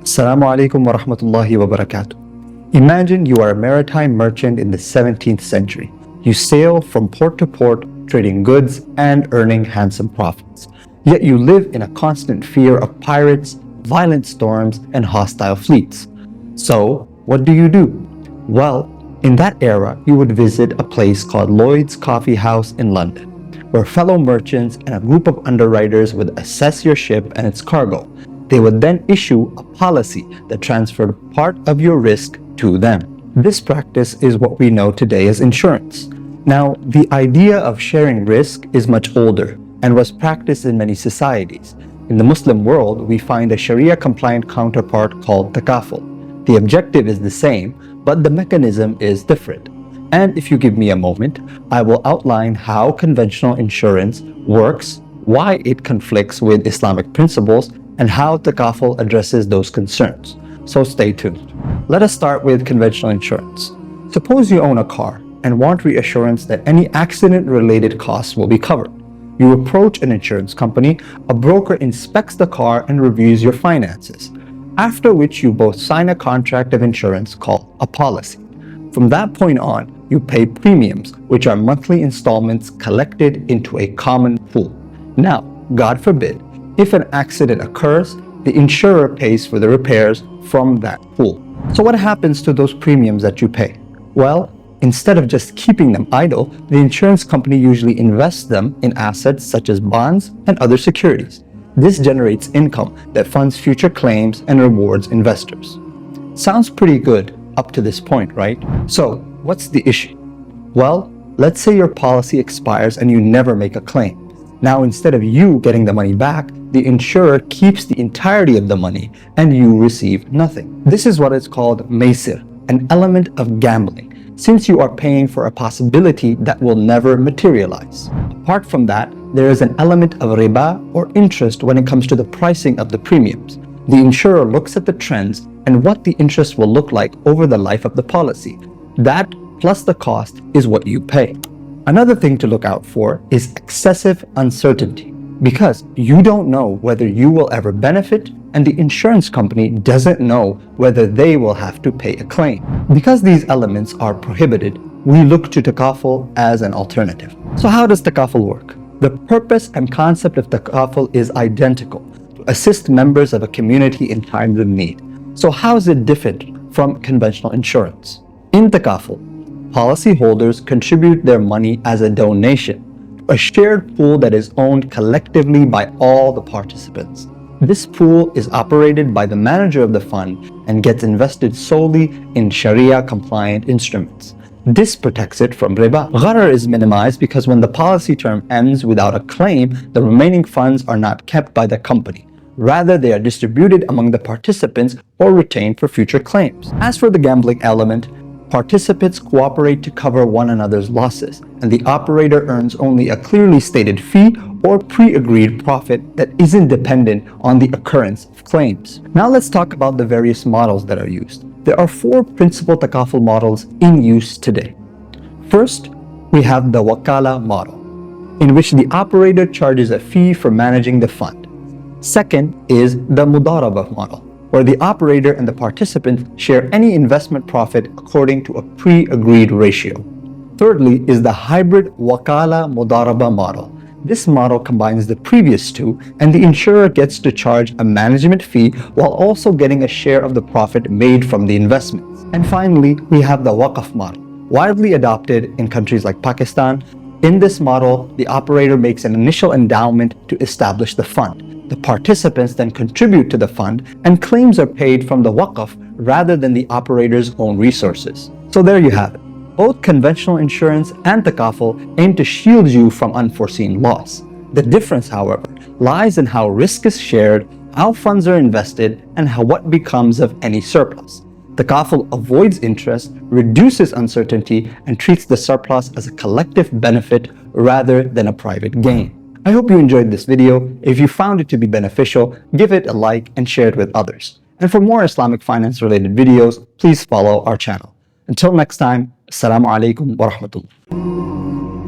Assalamu alaikum wa rahmatullahi wa barakatuh. Imagine you are a maritime merchant in the 17th century. You sail from port to port, trading goods and earning handsome profits. Yet you live in a constant fear of pirates, violent storms, and hostile fleets. So, what do? Well, in that era, you would visit a place called Lloyd's Coffee House in London, where fellow merchants and a group of underwriters would assess your ship and its cargo. They would then issue a policy that transferred part of your risk to them. This practice is what we know today as insurance. Now, the idea of sharing risk is much older and was practiced in many societies. In the Muslim world, we find a Sharia-compliant counterpart called Takaful. The objective is the same, but the mechanism is different. And if you give me a moment, I will outline how conventional insurance works, why it conflicts with Islamic principles, and how Takaful addresses those concerns. So stay tuned. Let us start with conventional insurance. Suppose you own a car and want reassurance that any accident-related costs will be covered. You approach an insurance company, a broker inspects the car and reviews your finances, after which you both sign a contract of insurance called a policy. From that point on, you pay premiums, which are monthly installments collected into a common pool. Now, God forbid, if an accident occurs, the insurer pays for the repairs from that pool. So what happens to those premiums that you pay? Well, instead of just keeping them idle, the insurance company usually invests them in assets such as bonds and other securities. This generates income that funds future claims and rewards investors. Sounds pretty good up to this point, right? So, what's the issue? Well, let's say your policy expires and you never make a claim. Now, instead of you getting the money back, the insurer keeps the entirety of the money and you receive nothing. This is what is called Maysir, an element of gambling, since you are paying for a possibility that will never materialize. Apart from that, there is an element of Riba or interest when it comes to the pricing of the premiums. The insurer looks at the trends and what the interest will look like over the life of the policy. That plus the cost is what you pay. Another thing to look out for is excessive uncertainty, because you don't know whether you will ever benefit and the insurance company doesn't know whether they will have to pay a claim. Because these elements are prohibited, we look to Takaful as an alternative. So how does Takaful work? The purpose and concept of Takaful is identical: to assist members of a community in times of need. So how is it different from conventional insurance? In Takaful, policyholders contribute their money as a donation, a shared pool that is owned collectively by all the participants. This pool is operated by the manager of the fund and gets invested solely in Sharia-compliant instruments. This protects it from Riba. Gharar is minimized because when the policy term ends without a claim, the remaining funds are not kept by the company. Rather, they are distributed among the participants or retained for future claims. As for the gambling element, participants cooperate to cover one another's losses, and the operator earns only a clearly stated fee or pre-agreed profit that isn't dependent on the occurrence of claims. Now let's talk about the various models that are used. There are four principal Takaful models in use today. First, we have the Wakalah model, in which the operator charges a fee for managing the fund. Second is the Mudarabah model, where the operator and the participants share any investment profit according to a pre-agreed ratio. Thirdly is the hybrid Wakalah Mudarabah model. This model combines the previous two, and the insurer gets to charge a management fee while also getting a share of the profit made from the investments. And finally, we have the Waqf model, widely adopted in countries like Pakistan. In this model, the operator makes an initial endowment to establish the fund. The participants then contribute to the fund, and claims are paid from the Waqf rather than the operator's own resources. So there you have it. Both conventional insurance and Takaful aim to shield you from unforeseen loss. The difference, however, lies in how risk is shared, how funds are invested, and what becomes of any surplus. Takaful avoids interest, reduces uncertainty, and treats the surplus as a collective benefit rather than a private gain. I hope you enjoyed this video. If you found it to be beneficial, give it a like and share it with others. And for more Islamic finance related videos, please follow our channel. Until next time, Assalamu alaikum wa rahmatullah.